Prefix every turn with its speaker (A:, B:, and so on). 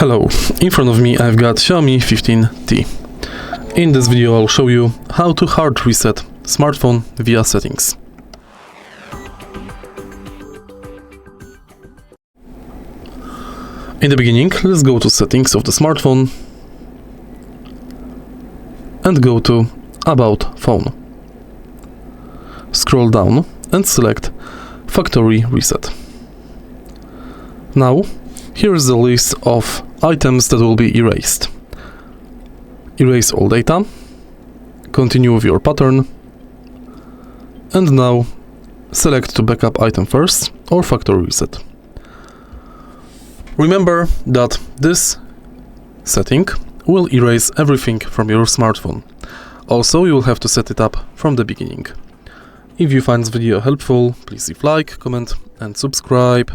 A: Hello, in front of me I've got XIAOMI 15T. In this video I'll show you how to hard reset smartphone via settings. In the beginning, let's go to settings of the smartphone and go to About Phone. Scroll down and select Factory Reset. Now, here is the list of items that will be erased. Erase all data, continue with your pattern, and now select to backup item first or factory reset. Remember that this setting will erase everything from your smartphone. Also, you will have to set it up from the beginning. If you find this video helpful, please leave like, comment and subscribe.